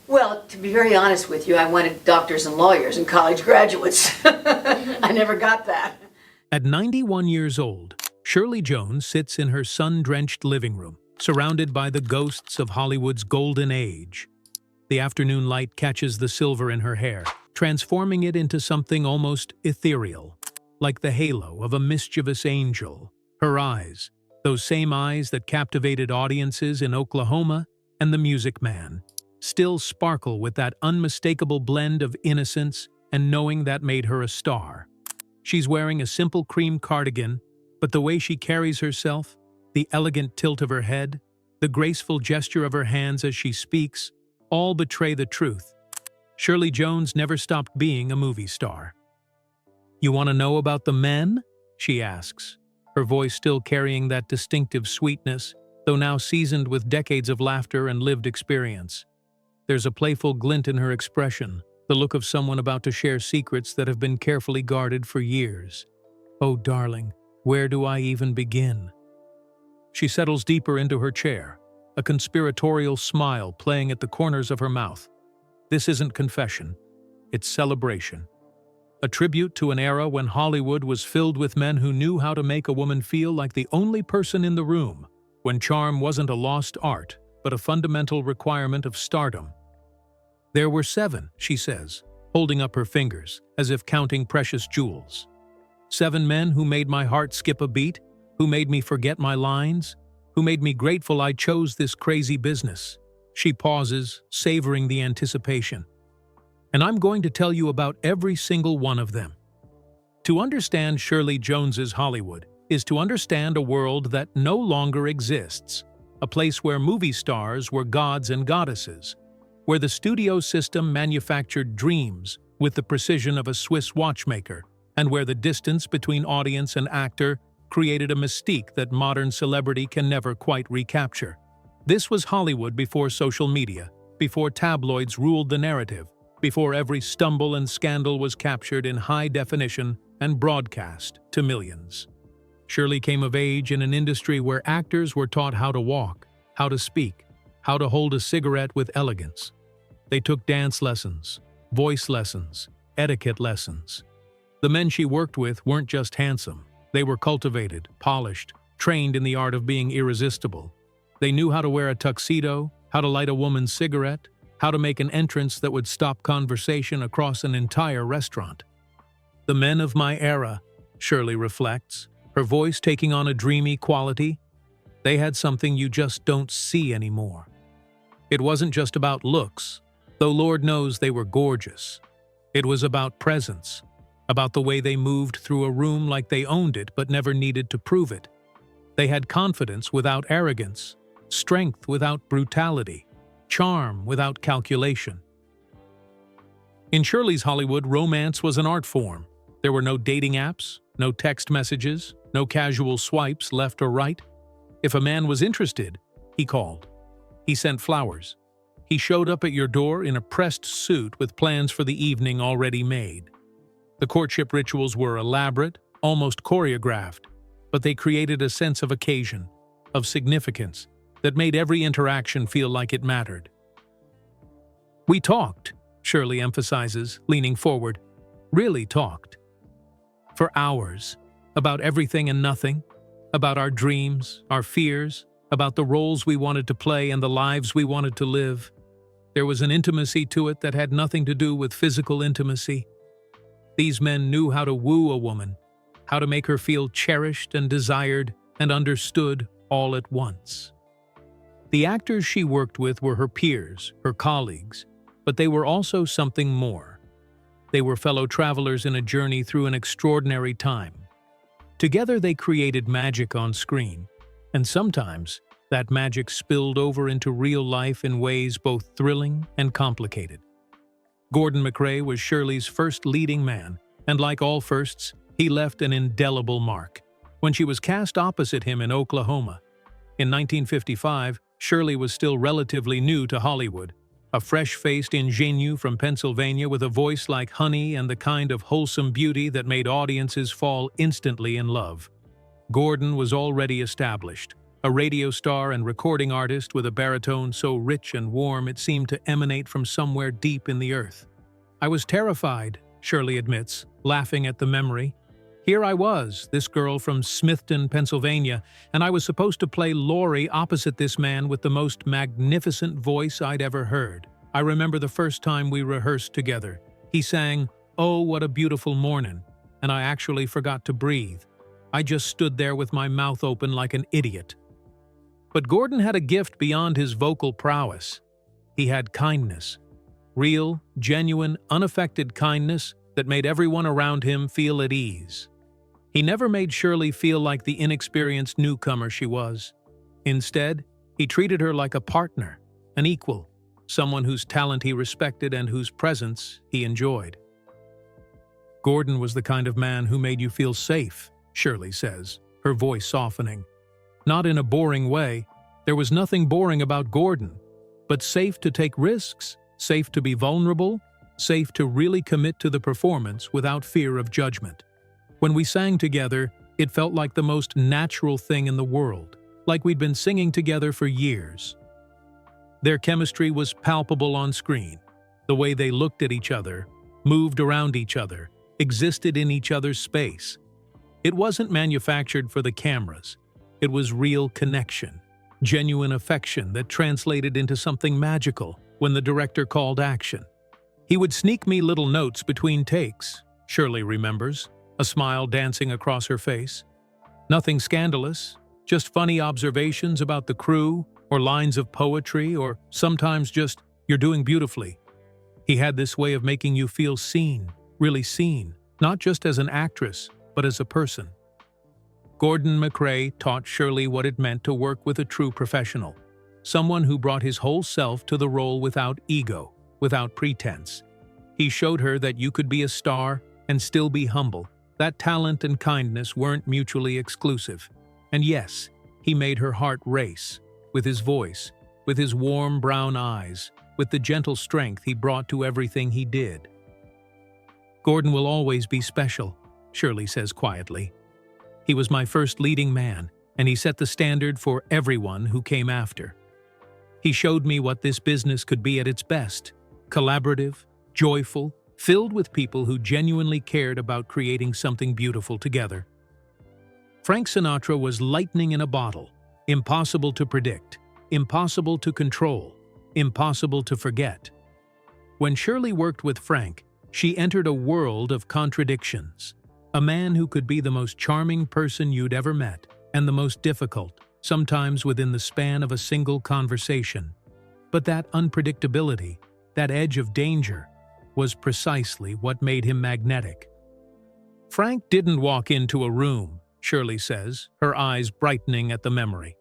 Well, to be very honest with you, I wanted doctors and lawyers and college graduates. I never got that. At 91 years old, Shirley Jones sits in her sun-drenched living room, surrounded by the ghosts of Hollywood's golden age. The afternoon light catches the silver in her hair, transforming it into something almost ethereal, like the halo of a mischievous angel. Her eyes, those same eyes that captivated audiences in Oklahoma and The Music Man, still sparkle with that unmistakable blend of innocence and knowing that made her a star. She's wearing a simple cream cardigan, but the way she carries herself, the elegant tilt of her head, the graceful gesture of her hands as she speaks, all betray the truth. Shirley Jones never stopped being a movie star. "You want to know about the men?" she asks, her voice still carrying that distinctive sweetness, though now seasoned with decades of laughter and lived experience. There's a playful glint in her expression, the look of someone about to share secrets that have been carefully guarded for years. "Oh, darling, where do I even begin?" She settles deeper into her chair, a conspiratorial smile playing at the corners of her mouth. This isn't confession, it's celebration. A tribute to an era when Hollywood was filled with men who knew how to make a woman feel like the only person in the room, when charm wasn't a lost art, but a fundamental requirement of stardom. "There were 7, she says, holding up her fingers, as if counting precious jewels. 7 men who made my heart skip a beat, who made me forget my lines, who made me grateful I chose this crazy business." She pauses, savoring the anticipation. "And I'm going to tell you about every single one of them." To understand Shirley Jones's Hollywood is to understand a world that no longer exists, a place where movie stars were gods and goddesses, where the studio system manufactured dreams with the precision of a Swiss watchmaker, and where the distance between audience and actor created a mystique that modern celebrity can never quite recapture. This was Hollywood before social media, before tabloids ruled the narrative, before every stumble and scandal was captured in high definition and broadcast to millions. Shirley came of age in an industry where actors were taught how to walk, how to speak, how to hold a cigarette with elegance. They took dance lessons, voice lessons, etiquette lessons. The men she worked with weren't just handsome. They were cultivated, polished, trained in the art of being irresistible. They knew how to wear a tuxedo, how to light a woman's cigarette, how to make an entrance that would stop conversation across an entire restaurant. "The men of my era," Shirley reflects, her voice taking on a dreamy quality, "they had something you just don't see anymore." It wasn't just about looks, though Lord knows they were gorgeous. It was about presence, about the way they moved through a room like they owned it but never needed to prove it. They had confidence without arrogance, strength without brutality, charm without calculation. In Shirley's Hollywood, romance was an art form. There were no dating apps, no text messages, no casual swipes left or right. If a man was interested, he called. He sent flowers. He showed up at your door in a pressed suit with plans for the evening already made. The courtship rituals were elaborate, almost choreographed, but they created a sense of occasion, of significance, that made every interaction feel like it mattered. "We talked," Shirley emphasizes, leaning forward. "Really talked. For hours. About everything and nothing. About our dreams, our fears, about the roles we wanted to play and the lives we wanted to live. There was an intimacy to it that had nothing to do with physical intimacy. These men knew how to woo a woman, how to make her feel cherished and desired and understood all at once." The actors she worked with were her peers, her colleagues, but they were also something more. They were fellow travelers in a journey through an extraordinary time. Together they created magic on screen, and sometimes that magic spilled over into real life in ways both thrilling and complicated. Gordon MacRae was Shirley's first leading man, and like all firsts, he left an indelible mark. When she was cast opposite him in Oklahoma, in 1955, Shirley was still relatively new to Hollywood, a fresh-faced ingenue from Pennsylvania with a voice like honey and the kind of wholesome beauty that made audiences fall instantly in love. Gordon was already established, a radio star and recording artist with a baritone so rich and warm it seemed to emanate from somewhere deep in the earth. I was terrified, Shirley admits, laughing at the memory. Here I was, this girl from Smithton, Pennsylvania, and I was supposed to play Laurie opposite this man with the most magnificent voice I'd ever heard. I remember the first time we rehearsed together. He sang, "Oh, what a beautiful mornin'," and I actually forgot to breathe. I just stood there with my mouth open like an idiot. But Gordon had a gift beyond his vocal prowess. He had kindness. Real, genuine, unaffected kindness that made everyone around him feel at ease. He never made Shirley feel like the inexperienced newcomer she was. Instead, he treated her like a partner, an equal, someone whose talent he respected and whose presence he enjoyed. Gordon was the kind of man who made you feel safe, Shirley says, her voice softening. Not in a boring way. There was nothing boring about Gordon, but safe to take risks, safe to be vulnerable, safe to really commit to the performance without fear of judgment. When we sang together, it felt like the most natural thing in the world, like we'd been singing together for years. Their chemistry was palpable on screen. The way they looked at each other, moved around each other, existed in each other's space. It wasn't manufactured for the cameras. It was real connection, genuine affection that translated into something magical when the director called action. He would sneak me little notes between takes, Shirley remembers, a smile dancing across her face. Nothing scandalous, just funny observations about the crew, or lines of poetry, or sometimes just, "You're doing beautifully." He had this way of making you feel seen, really seen, not just as an actress, but as a person. Gordon MacRae taught Shirley what it meant to work with a true professional, someone who brought his whole self to the role without ego, without pretense. He showed her that you could be a star and still be humble, that talent and kindness weren't mutually exclusive. And yes, he made her heart race, with his voice, with his warm brown eyes, with the gentle strength he brought to everything he did. Gordon will always be special, Shirley says quietly. He was my first leading man, and he set the standard for everyone who came after. He showed me what this business could be at its best, collaborative, joyful, filled with people who genuinely cared about creating something beautiful together. Frank Sinatra was lightning in a bottle, impossible to predict, impossible to control, impossible to forget. When Shirley worked with Frank, she entered a world of contradictions. A man who could be the most charming person you'd ever met, and the most difficult, sometimes within the span of a single conversation. But that unpredictability, that edge of danger, was precisely what made him magnetic. Frank didn't walk into a room, Shirley says, her eyes brightening at the memory.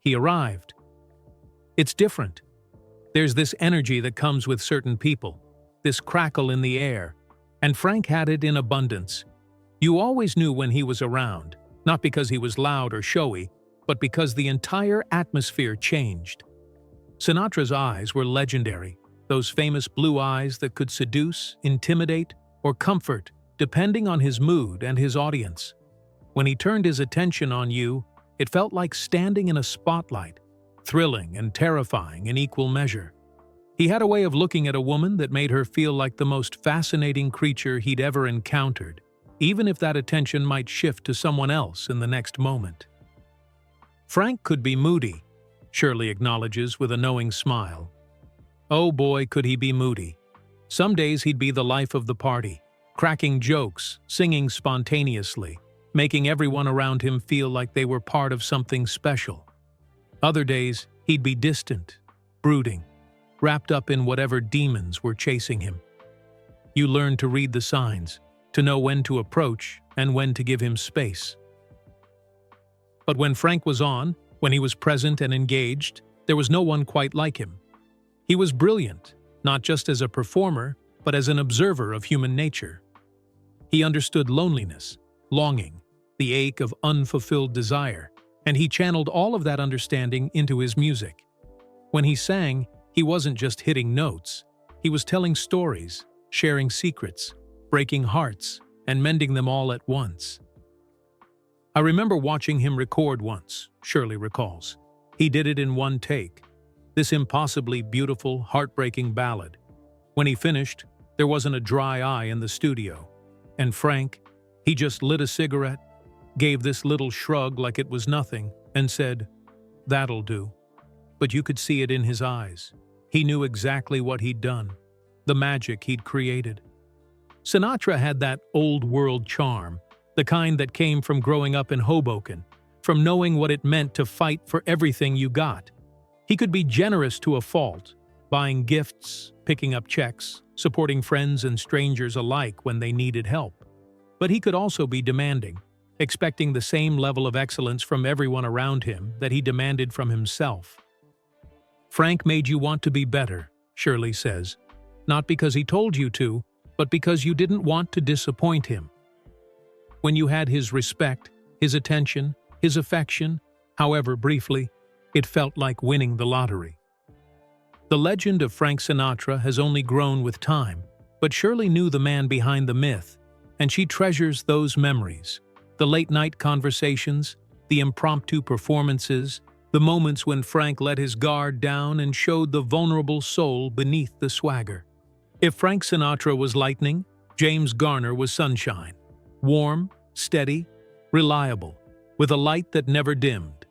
He arrived. It's different. There's this energy that comes with certain people, this crackle in the air, and Frank had it in abundance. You always knew when he was around, not because he was loud or showy, but because the entire atmosphere changed. Sinatra's eyes were legendary, those famous blue eyes that could seduce, intimidate, or comfort, depending on his mood and his audience. When he turned his attention on you, it felt like standing in a spotlight, thrilling and terrifying in equal measure. He had a way of looking at a woman that made her feel like the most fascinating creature he'd ever encountered, even if that attention might shift to someone else in the next moment. Frank could be moody, Shirley acknowledges with a knowing smile. Oh boy, could he be moody. Some days he'd be the life of the party, cracking jokes, singing spontaneously, making everyone around him feel like they were part of something special. Other days, he'd be distant, brooding, wrapped up in whatever demons were chasing him. You learned to read the signs, to know when to approach and when to give him space. But when Frank was on, when he was present and engaged, there was no one quite like him. He was brilliant, not just as a performer, but as an observer of human nature. He understood loneliness, longing, the ache of unfulfilled desire, and he channeled all of that understanding into his music. When he sang, he wasn't just hitting notes. He was telling stories, sharing secrets, breaking hearts, and mending them all at once. I remember watching him record once, Shirley recalls. He did it in one take. This impossibly beautiful, heartbreaking ballad. When he finished, there wasn't a dry eye in the studio. And Frank, he just lit a cigarette, gave this little shrug like it was nothing, and said, "That'll do." But you could see it in his eyes. He knew exactly what he'd done, the magic he'd created. Sinatra had that old-world charm, the kind that came from growing up in Hoboken, from knowing what it meant to fight for everything you got. He could be generous to a fault, buying gifts, picking up checks, supporting friends and strangers alike when they needed help. But he could also be demanding, expecting the same level of excellence from everyone around him that he demanded from himself. Frank made you want to be better, Shirley says, not because he told you to, but because you didn't want to disappoint him. When you had his respect, his attention, his affection, however briefly, it felt like winning the lottery. The legend of Frank Sinatra has only grown with time, but Shirley knew the man behind the myth, and she treasures those memories, the late-night conversations, the impromptu performances, the moments when Frank let his guard down and showed the vulnerable soul beneath the swagger. If Frank Sinatra was lightning, James Garner was sunshine. Warm, steady, reliable, with a light that never dimmed.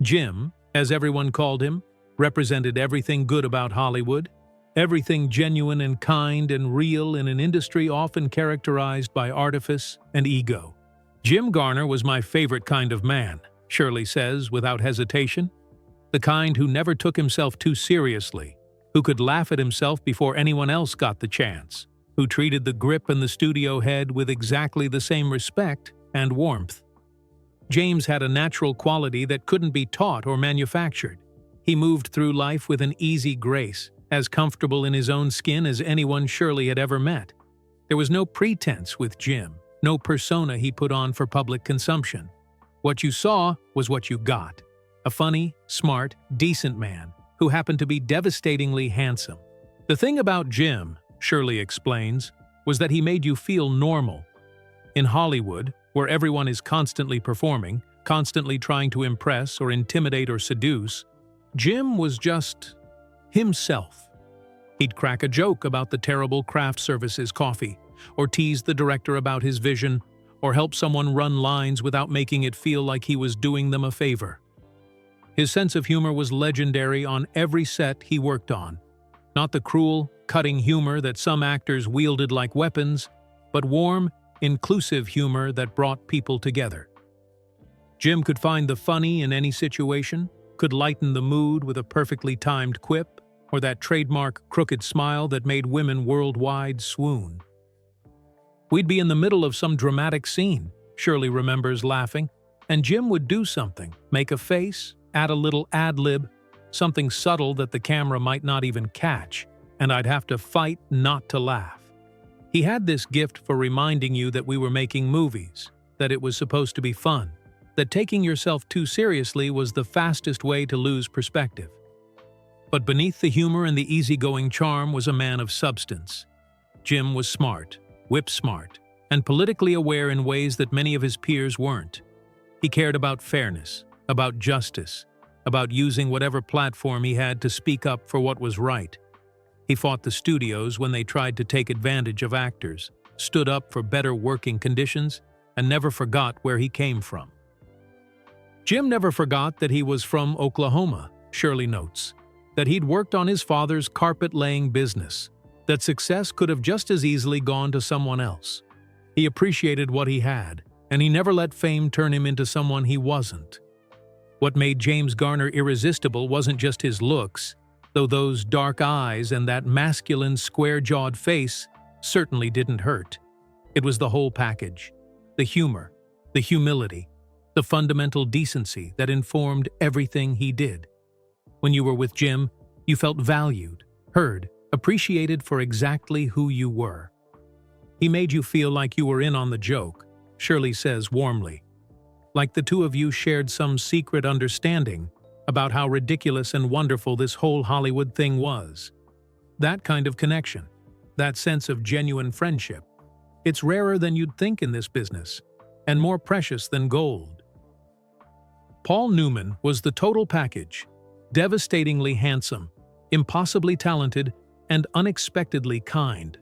Jim, as everyone called him, represented everything good about Hollywood, everything genuine and kind and real in an industry often characterized by artifice and ego. Jim Garner was my favorite kind of man, Shirley says without hesitation. The kind who never took himself too seriously, who could laugh at himself before anyone else got the chance, who treated the grip and the studio head with exactly the same respect and warmth. James had a natural quality that couldn't be taught or manufactured. He moved through life with an easy grace, as comfortable in his own skin as anyone Shirley had ever met. There was no pretense with Jim, no persona he put on for public consumption. What you saw was what you got. A funny, smart, decent man who happened to be devastatingly handsome. The thing about Jim, Shirley explains, was that he made you feel normal. In Hollywood, where everyone is constantly performing, constantly trying to impress or intimidate or seduce, Jim was just himself. He'd crack a joke about the terrible craft services coffee, or tease the director about his vision, or help someone run lines without making it feel like he was doing them a favor. His sense of humor was legendary on every set he worked on. Not the cruel, cutting humor that some actors wielded like weapons, but warm, inclusive humor that brought people together. Jim could find the funny in any situation, could lighten the mood with a perfectly timed quip, or that trademark crooked smile that made women worldwide swoon. We'd be in the middle of some dramatic scene, Shirley remembers laughing, and Jim would do something, make a face, add a little ad-lib, something subtle that the camera might not even catch, and I'd have to fight not to laugh. He had this gift for reminding you that we were making movies, that it was supposed to be fun, that taking yourself too seriously was the fastest way to lose perspective. But beneath the humor and the easygoing charm was a man of substance. Jim was smart, whip-smart, and politically aware in ways that many of his peers weren't. He cared about fairness, about justice, about using whatever platform he had to speak up for what was right. He fought the studios when they tried to take advantage of actors, stood up for better working conditions, and never forgot where he came from. Jim never forgot that he was from Oklahoma, Shirley notes, that he'd worked on his father's carpet-laying business, that success could have just as easily gone to someone else. He appreciated what he had, and he never let fame turn him into someone he wasn't. What made James Garner irresistible wasn't just his looks, though those dark eyes and that masculine square-jawed face certainly didn't hurt. It was the whole package, the humor, the humility, the fundamental decency that informed everything he did. When you were with Jim, you felt valued, heard, appreciated for exactly who you were. He made you feel like you were in on the joke, Shirley says warmly. Like the two of you shared some secret understanding about how ridiculous and wonderful this whole Hollywood thing was. That kind of connection, that sense of genuine friendship, it's rarer than you'd think in this business, and more precious than gold. Paul Newman was the total package, devastatingly handsome, impossibly talented, and unexpectedly kind.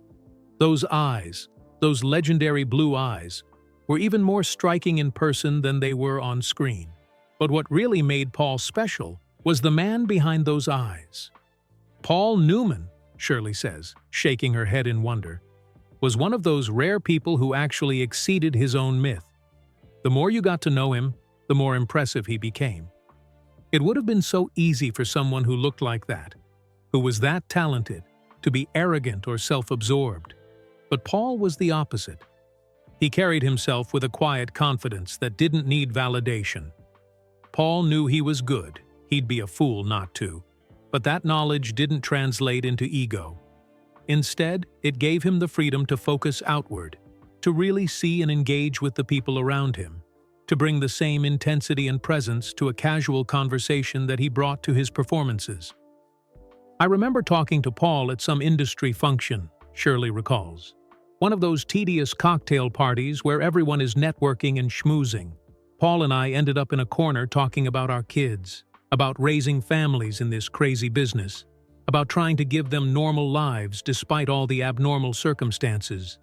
Those eyes, those legendary blue eyes, were even more striking in person than they were on screen. But what really made Paul special was the man behind those eyes. Paul Newman, Shirley says, shaking her head in wonder, was one of those rare people who actually exceeded his own myth. The more you got to know him, the more impressive he became. It would have been so easy for someone who looked like that, who was that talented, to be arrogant or self-absorbed. But Paul was the opposite. He carried himself with a quiet confidence that didn't need validation. Paul knew he was good, he'd be a fool not to. But that knowledge didn't translate into ego. Instead, it gave him the freedom to focus outward, to really see and engage with the people around him, to bring the same intensity and presence to a casual conversation that he brought to his performances. I remember talking to Paul at some industry function, Shirley recalls. One of those tedious cocktail parties where everyone is networking and schmoozing. Paul and I ended up in a corner talking about our kids, about raising families in this crazy business, about trying to give them normal lives despite all the abnormal circumstances.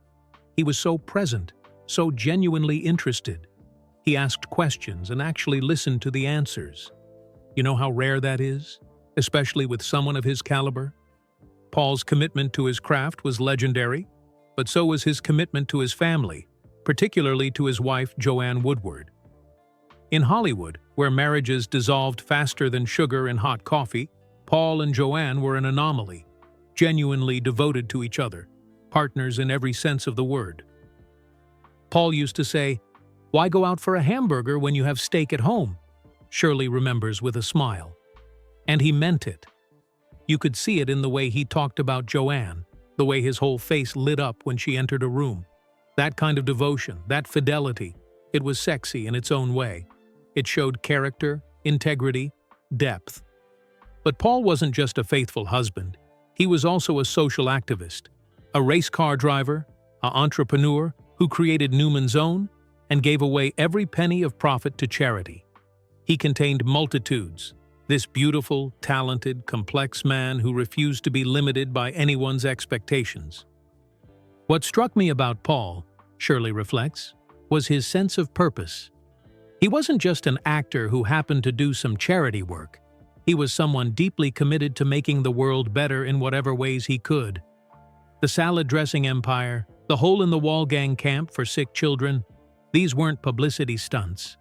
He was so present, so genuinely interested. He asked questions and actually listened to the answers. You know how rare that is, especially with someone of his caliber? Paul's commitment to his craft was legendary, but so was his commitment to his family, particularly to his wife Joanne Woodward. In Hollywood, where marriages dissolved faster than sugar in hot coffee, Paul and Joanne were an anomaly, genuinely devoted to each other, partners in every sense of the word. Paul used to say, "Why go out for a hamburger when you have steak at home?" Shirley remembers with a smile. And he meant it. You could see it in the way he talked about Joanne, the way his whole face lit up when she entered a room. That kind of devotion, that fidelity, it was sexy in its own way. It showed character, integrity, depth. But Paul wasn't just a faithful husband. He was also a social activist, a race car driver, an entrepreneur who created Newman's Own and gave away every penny of profit to charity. He contained multitudes, this beautiful, talented, complex man who refused to be limited by anyone's expectations. What struck me about Paul, Shirley reflects, was his sense of purpose. He wasn't just an actor who happened to do some charity work. He was someone deeply committed to making the world better in whatever ways he could. The salad dressing empire, the hole-in-the-wall gang camp for sick children, these weren't publicity stunts.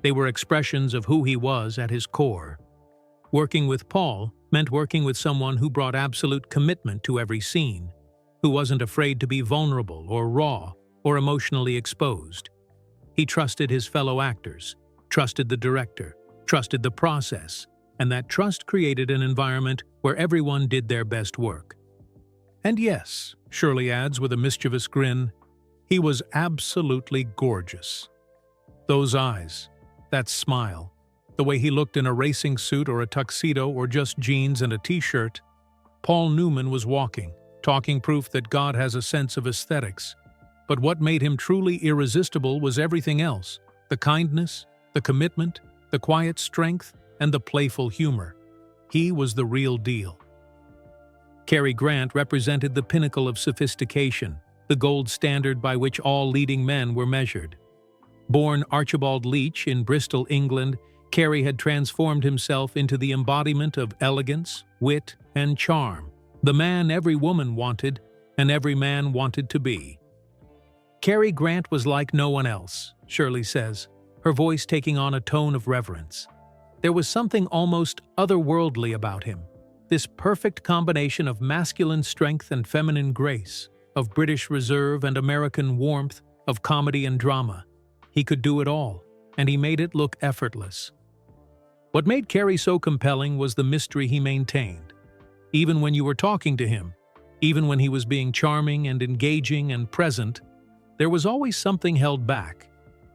They were expressions of who he was at his core. Working with Paul meant working with someone who brought absolute commitment to every scene, who wasn't afraid to be vulnerable or raw or emotionally exposed. He trusted his fellow actors, trusted the director, trusted the process, and that trust created an environment where everyone did their best work. And yes, Shirley adds with a mischievous grin, he was absolutely gorgeous. Those eyes, that smile, the way he looked in a racing suit or a tuxedo or just jeans and a t-shirt, Paul Newman was talking proof that God has a sense of aesthetics. But what made him truly irresistible was everything else: the kindness, the commitment, the quiet strength, and the playful humor. He was the real deal. Cary Grant represented the pinnacle of sophistication, the gold standard by which all leading men were measured. Born Archibald Leach in Bristol, England, Cary had transformed himself into the embodiment of elegance, wit, and charm, the man every woman wanted and every man wanted to be. Cary Grant was like no one else, Shirley says, her voice taking on a tone of reverence. There was something almost otherworldly about him, this perfect combination of masculine strength and feminine grace, of British reserve and American warmth, of comedy and drama. He could do it all, and he made it look effortless. What made Cary so compelling was the mystery he maintained. Even when you were talking to him, even when he was being charming and engaging and present, there was always something held back,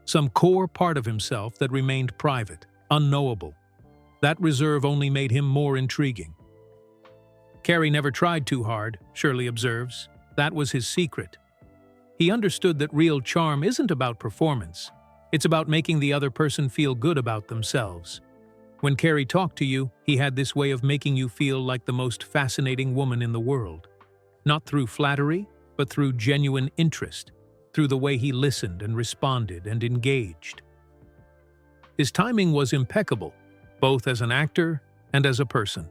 some core part of himself that remained private, unknowable. That reserve only made him more intriguing. Cary never tried too hard, Shirley observes. That was his secret. He understood that real charm isn't about performance. It's about making the other person feel good about themselves. When Carey talked to you, he had this way of making you feel like the most fascinating woman in the world. Not through flattery, but through genuine interest, through the way he listened and responded and engaged. His timing was impeccable, both as an actor and as a person.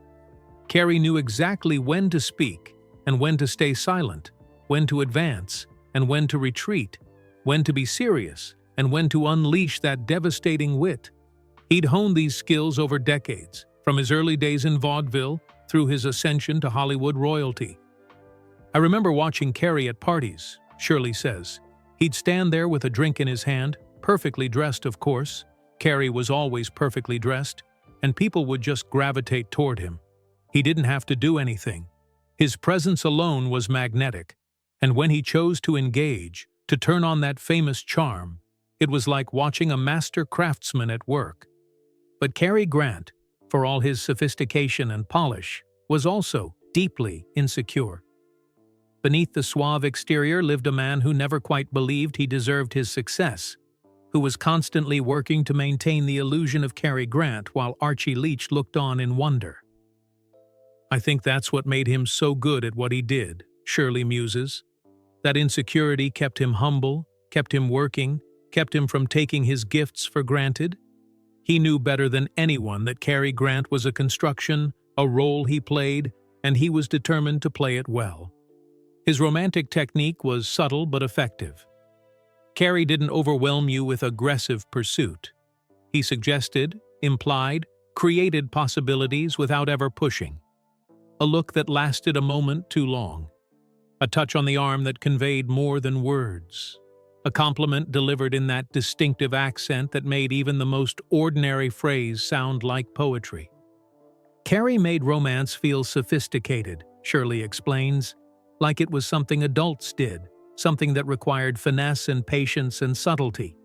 Carey knew exactly when to speak and when to stay silent, when to advance and when to retreat, when to be serious and when to unleash that devastating wit. He'd honed these skills over decades, from his early days in vaudeville through his ascension to Hollywood royalty. I remember watching Carey at parties, Shirley says. He'd stand there with a drink in his hand, perfectly dressed, of course. Carey was always perfectly dressed, and people would just gravitate toward him. He didn't have to do anything. His presence alone was magnetic, and when he chose to engage, to turn on that famous charm, it was like watching a master craftsman at work. But Cary Grant, for all his sophistication and polish, was also deeply insecure. Beneath the suave exterior lived a man who never quite believed he deserved his success, who was constantly working to maintain the illusion of Cary Grant while Archie Leach looked on in wonder. I think that's what made him so good at what he did, Shirley muses. That insecurity kept him humble, kept him working, kept him from taking his gifts for granted. He knew better than anyone that Cary Grant was a construction, a role he played, and he was determined to play it well. His romantic technique was subtle but effective. Cary didn't overwhelm you with aggressive pursuit. He suggested, implied, created possibilities without ever pushing. A look that lasted a moment too long. A touch on the arm that conveyed more than words. A compliment delivered in that distinctive accent that made even the most ordinary phrase sound like poetry. Cary made romance feel sophisticated, Shirley explains, like it was something adults did, something that required finesse and patience and subtlety.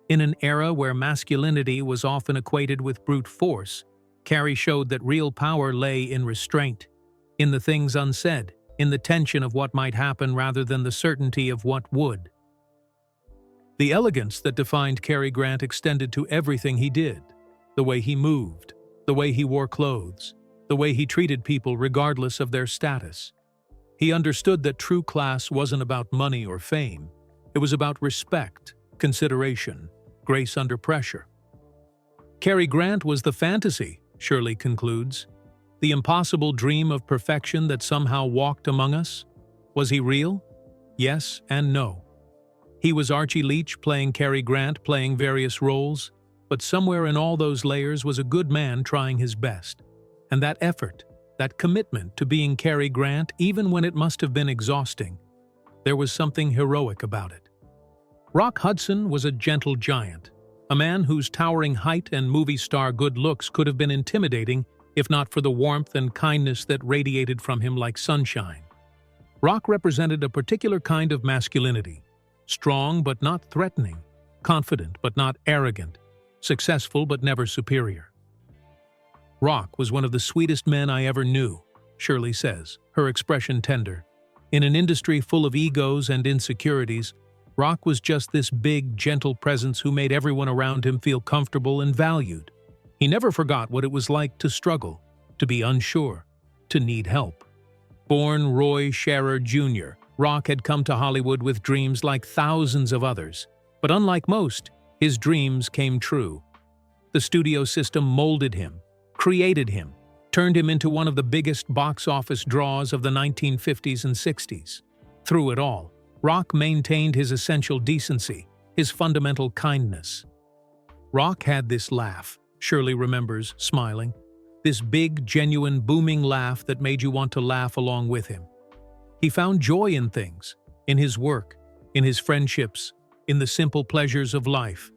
In an era where masculinity was often equated with brute force, Cary showed that real power lay in restraint, in the things unsaid, in the tension of what might happen rather than the certainty of what would. The elegance that defined Cary Grant extended to everything he did, the way he moved, the way he wore clothes, the way he treated people regardless of their status. He understood that true class wasn't about money or fame. It was about respect, consideration, grace under pressure. Cary Grant was the fantasy, Shirley concludes. The impossible dream of perfection that somehow walked among us. Was he real? Yes and no. He was Archie Leach playing Cary Grant, playing various roles, but somewhere in all those layers was a good man trying his best. And that effort, that commitment to being Cary Grant, even when it must have been exhausting, there was something heroic about it. Rock Hudson was a gentle giant, a man whose towering height and movie star good looks could have been intimidating if not for the warmth and kindness that radiated from him like sunshine. Rock represented a particular kind of masculinity, strong but not threatening, confident but not arrogant, successful but never superior. Rock was one of the sweetest men I ever knew, Shirley says, her expression tender. In an industry full of egos and insecurities, Rock was just this big, gentle presence who made everyone around him feel comfortable and valued. He never forgot what it was like to struggle, to be unsure, to need help. Born Roy Scherer Jr., Rock had come to Hollywood with dreams like thousands of others, but unlike most, his dreams came true. The studio system molded him, created him, turned him into one of the biggest box office draws of the 1950s and 60s. Through it all, Rock maintained his essential decency, his fundamental kindness. Rock had this laugh, Shirley remembers, smiling, this big, genuine, booming laugh that made you want to laugh along with him. He found joy in things, in his work, in his friendships, in the simple pleasures of life.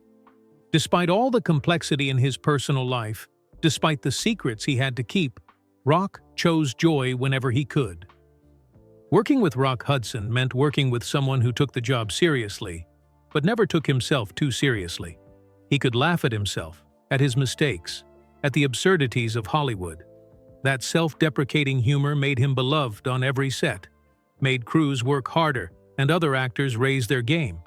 Despite all the complexity in his personal life, despite the secrets he had to keep, Rock chose joy whenever he could. Working with Rock Hudson meant working with someone who took the job seriously, but never took himself too seriously. He could laugh at himself, at his mistakes, at the absurdities of Hollywood. That self-deprecating humor made him beloved on every set, made crews work harder and other actors raise their game.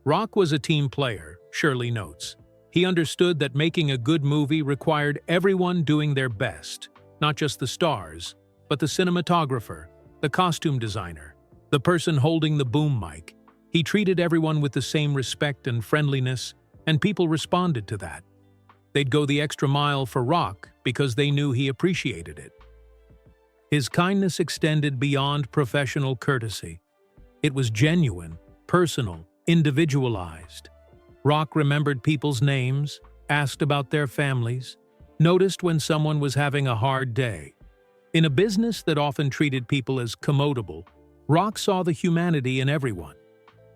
Rock was a team player, Shirley notes. He understood that making a good movie required everyone doing their best, not just the stars, but the cinematographer, the costume designer, the person holding the boom mic. He treated everyone with the same respect and friendliness, and people responded to that. They'd go the extra mile for Rock because they knew he appreciated it. His kindness extended beyond professional courtesy. It was genuine, personal, individualized. Rock remembered people's names, asked about their families, noticed when someone was having a hard day. In a business that often treated people as commodable, Rock saw the humanity in everyone.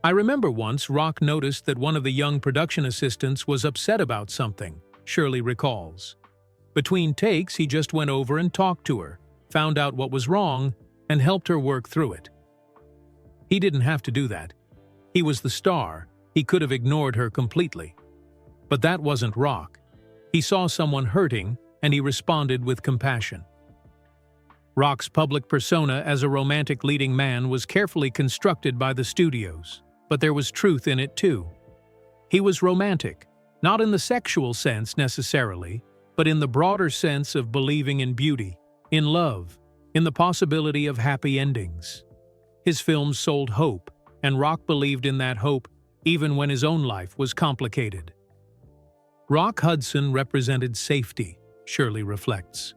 I remember once Rock noticed that one of the young production assistants was upset about something, Shirley recalls. Between takes, he just went over and talked to her, found out what was wrong, and helped her work through it. He didn't have to do that. He was the star. He could have ignored her completely. But that wasn't Rock. He saw someone hurting, and he responded with compassion. Rock's public persona as a romantic leading man was carefully constructed by the studios, but there was truth in it too. He was romantic, not in the sexual sense necessarily, but in the broader sense of believing in beauty, in love, in the possibility of happy endings. His films sold hope, and Rock believed in that hope even when his own life was complicated. Rock Hudson represented safety, Shirley reflects.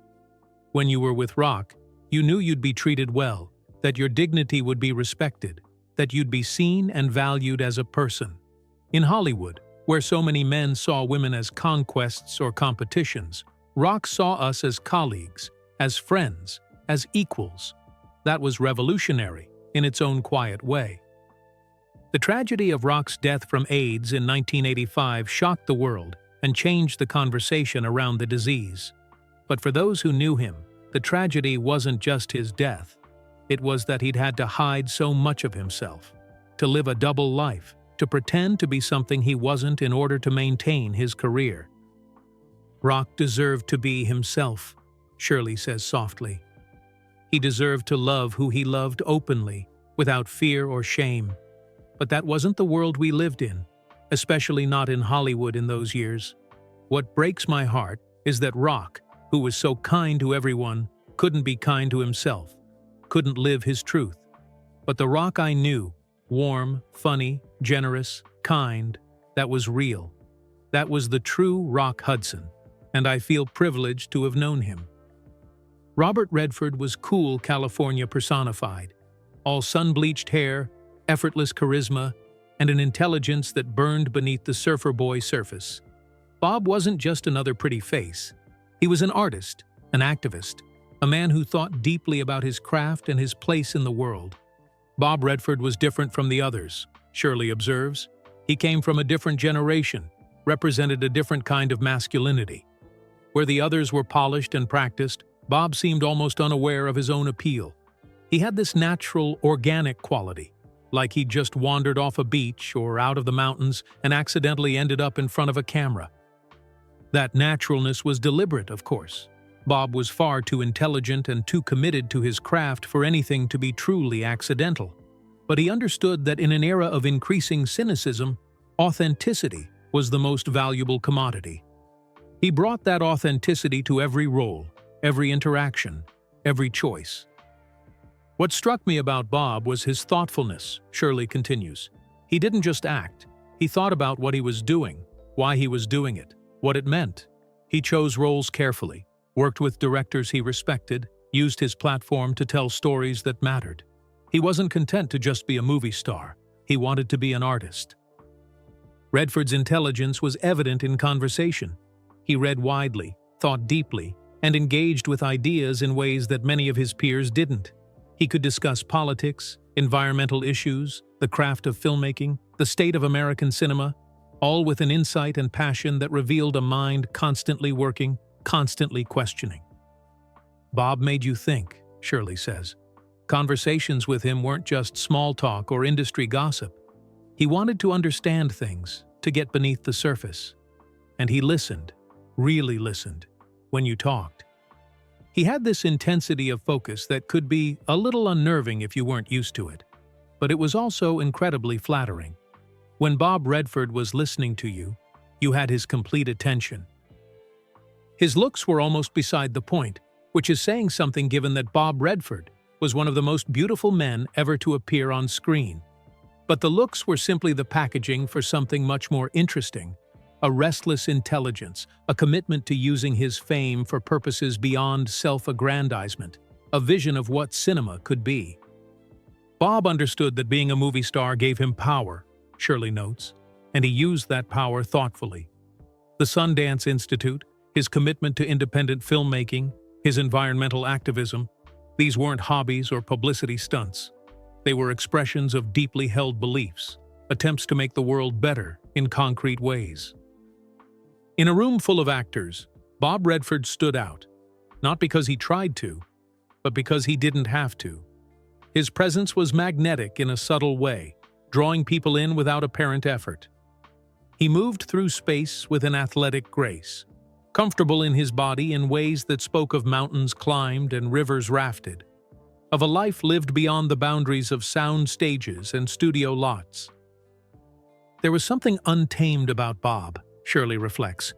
When you were with Rock, you knew you'd be treated well, that your dignity would be respected, that you'd be seen and valued as a person. In Hollywood, where so many men saw women as conquests or competitions, Rock saw us as colleagues, as friends, as equals. That was revolutionary, in its own quiet way. The tragedy of Rock's death from AIDS in 1985 shocked the world and changed the conversation around the disease. But for those who knew him, the tragedy wasn't just his death. It was that he'd had to hide so much of himself, to live a double life, to pretend to be something he wasn't in order to maintain his career. Rock deserved to be himself, Shirley says softly. He deserved to love who he loved openly, without fear or shame. But that wasn't the world we lived in, especially not in Hollywood in those years. What breaks my heart is that Rock, who was so kind to everyone, couldn't be kind to himself, couldn't live his truth. But the Rock I knew, warm, funny, generous, kind, that was real. That was the true Rock Hudson, and I feel privileged to have known him. Robert Redford was cool California personified, all sun-bleached hair, effortless charisma, and an intelligence that burned beneath the surfer boy surface. Bob wasn't just another pretty face. He was an artist, an activist, a man who thought deeply about his craft and his place in the world. Bob Redford was different from the others, Shirley observes. He came from a different generation, represented a different kind of masculinity. Where the others were polished and practiced, Bob seemed almost unaware of his own appeal. He had this natural, organic quality, like he'd just wandered off a beach or out of the mountains and accidentally ended up in front of a camera. That naturalness was deliberate, of course. Bob was far too intelligent and too committed to his craft for anything to be truly accidental. But he understood that in an era of increasing cynicism, authenticity was the most valuable commodity. He brought that authenticity to every role, every interaction, every choice. What struck me about Bob was his thoughtfulness, Shirley continues. He didn't just act. He thought about what he was doing, why he was doing it, what it meant. He chose roles carefully, worked with directors he respected, used his platform to tell stories that mattered. He wasn't content to just be a movie star. He wanted to be an artist. Redford's intelligence was evident in conversation. He read widely, thought deeply, and engaged with ideas in ways that many of his peers didn't. He could discuss politics, environmental issues, the craft of filmmaking, the state of American cinema, all with an insight and passion that revealed a mind constantly working, constantly questioning. Bob made you think, Shirley says. Conversations with him weren't just small talk or industry gossip. He wanted to understand things, to get beneath the surface. And he listened, really listened, when you talked. He had this intensity of focus that could be a little unnerving if you weren't used to it, but it was also incredibly flattering. When Bob Redford was listening to you, you had his complete attention. His looks were almost beside the point, which is saying something given that Bob Redford was one of the most beautiful men ever to appear on screen. But the looks were simply the packaging for something much more interesting, a restless intelligence, a commitment to using his fame for purposes beyond self-aggrandizement, a vision of what cinema could be. Bob understood that being a movie star gave him power, Shirley notes, and he used that power thoughtfully. The Sundance Institute, his commitment to independent filmmaking, his environmental activism, these weren't hobbies or publicity stunts. They were expressions of deeply held beliefs, attempts to make the world better in concrete ways. In a room full of actors, Bob Redford stood out, not because he tried to, but because he didn't have to. His presence was magnetic in a subtle way, drawing people in without apparent effort. He moved through space with an athletic grace, comfortable in his body in ways that spoke of mountains climbed and rivers rafted, of a life lived beyond the boundaries of sound stages and studio lots. There was something untamed about Bob, Shirley reflects,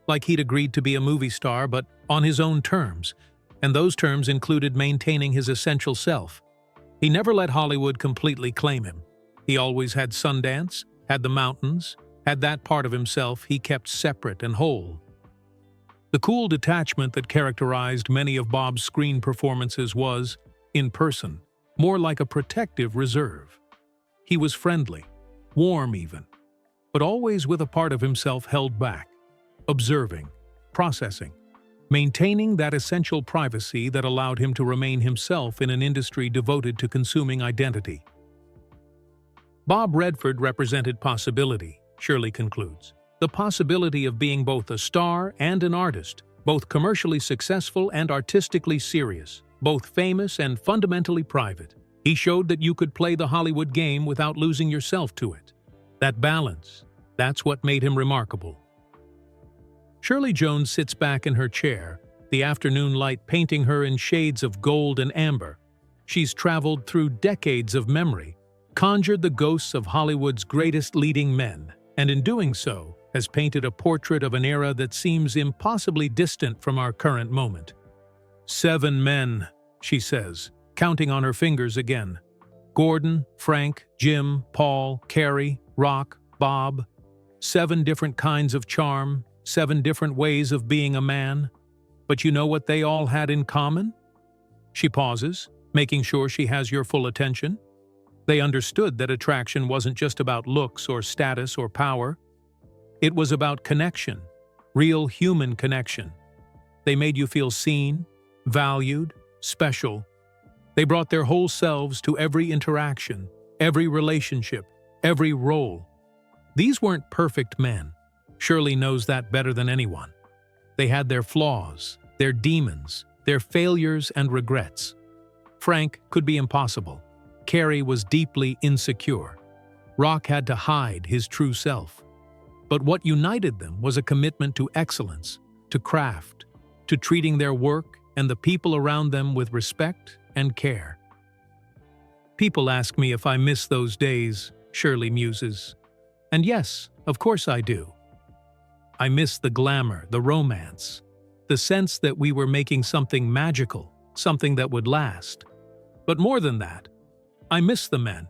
like he'd agreed to be a movie star but on his own terms, and those terms included maintaining his essential self. He never let Hollywood completely claim him. He always had Sundance, had the mountains, had that part of himself he kept separate and whole. The cool detachment that characterized many of Bob's screen performances was, in person, more like a protective reserve. He was friendly, warm even, but always with a part of himself held back, observing, processing, maintaining that essential privacy that allowed him to remain himself in an industry devoted to consuming identity. Bob Redford represented possibility, Shirley concludes. The possibility of being both a star and an artist, both commercially successful and artistically serious, both famous and fundamentally private. He showed that you could play the Hollywood game without losing yourself to it. That balance, that's what made him remarkable. Shirley Jones sits back in her chair, the afternoon light painting her in shades of gold and amber. She's traveled through decades of memory, conjured the ghosts of Hollywood's greatest leading men, and in doing so, has painted a portrait of an era that seems impossibly distant from our current moment. 7 men, she says, counting on her fingers again. Gordon, Frank, Jim, Paul, Carrie, Rock, Bob. 7 different kinds of charm, 7 different ways of being a man. But you know what they all had in common? She pauses, making sure she has your full attention. They understood that attraction wasn't just about looks or status or power. It was about connection, real human connection. They made you feel seen, valued, special. They brought their whole selves to every interaction, every relationship, every role. These weren't perfect men. Shirley knows that better than anyone. They had their flaws, their demons, their failures and regrets. Frank could be impossible. Carrie was deeply insecure. Rock had to hide his true self. But what united them was a commitment to excellence, to craft, to treating their work and the people around them with respect and care. People ask me if I miss those days, Shirley muses. And yes, of course I do. I miss the glamour, the romance, the sense that we were making something magical, something that would last. But more than that, I miss the men.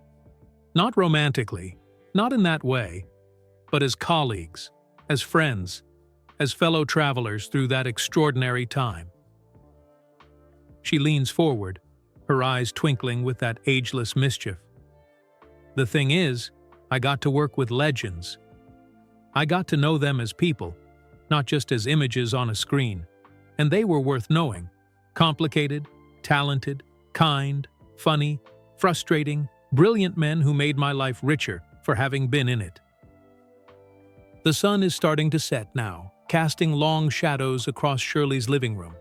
Not romantically, not in that way, but as colleagues, as friends, as fellow travelers through that extraordinary time. She leans forward, her eyes twinkling with that ageless mischief. The thing is, I got to work with legends. I got to know them as people, not just as images on a screen, and they were worth knowing. Complicated, talented, kind, funny, frustrating, brilliant men who made my life richer for having been in it. The sun is starting to set now, casting long shadows across Shirley's living room.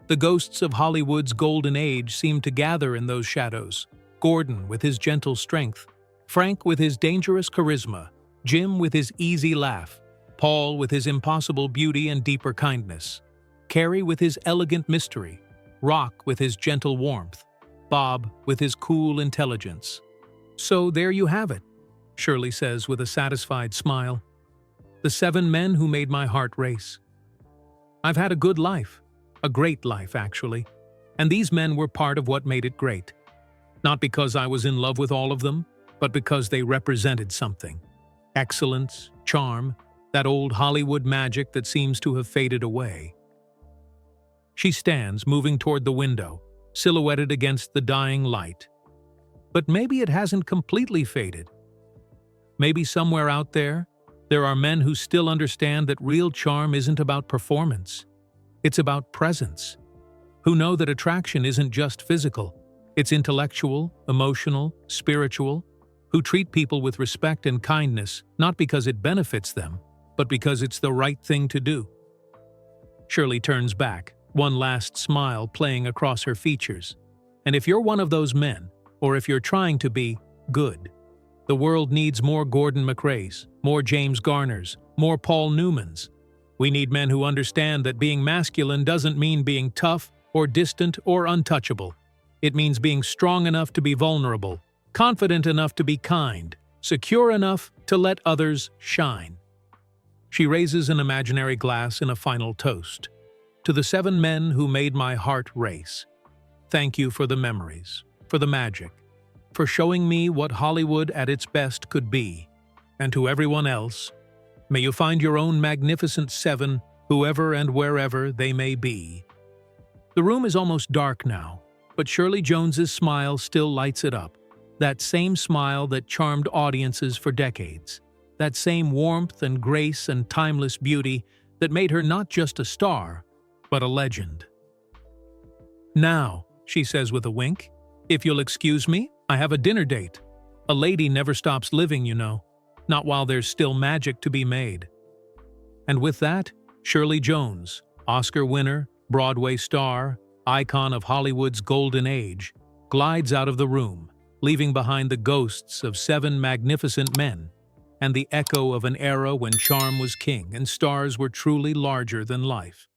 The ghosts of Hollywood's golden age seem to gather in those shadows. Gordon with his gentle strength, Frank with his dangerous charisma, Jim with his easy laugh, Paul with his impossible beauty and deeper kindness, Carrie with his elegant mystery, Rock with his gentle warmth, Bob with his cool intelligence. So there you have it. Shirley says with a satisfied smile. The 7 men who made my heart race. I've had a good life, a great life actually, and these men were part of what made it great. Not because I was in love with all of them, but because they represented something. Excellence, charm, that old Hollywood magic that seems to have faded away. She stands, moving toward the window, silhouetted against the dying light. But maybe it hasn't completely faded. Maybe somewhere out there, there are men who still understand that real charm isn't about performance. It's about presence. Who know that attraction isn't just physical. It's intellectual, emotional, spiritual. Who treat people with respect and kindness, not because it benefits them, but because it's the right thing to do. Shirley turns back, one last smile playing across her features. And if you're one of those men, or if you're trying to be good, the world needs more Gordon MacRae's, more James Garners, more Paul Newmans. We need men who understand that being masculine doesn't mean being tough or distant or untouchable. It means being strong enough to be vulnerable, confident enough to be kind, secure enough to let others shine. She raises an imaginary glass in a final toast. To the 7 men who made my heart race. Thank you for the memories, for the magic, for showing me what Hollywood at its best could be. And to everyone else, may you find your own magnificent 7, whoever and wherever they may be. The room is almost dark now, but Shirley Jones's smile still lights it up. That same smile that charmed audiences for decades. That same warmth and grace and timeless beauty that made her not just a star, but a legend. Now, she says with a wink, if you'll excuse me, I have a dinner date. A lady never stops living, you know, not while there's still magic to be made. And with that, Shirley Jones, Oscar winner, Broadway star, icon of Hollywood's golden age, glides out of the room, leaving behind the ghosts of 7 magnificent men and the echo of an era when charm was king and stars were truly larger than life.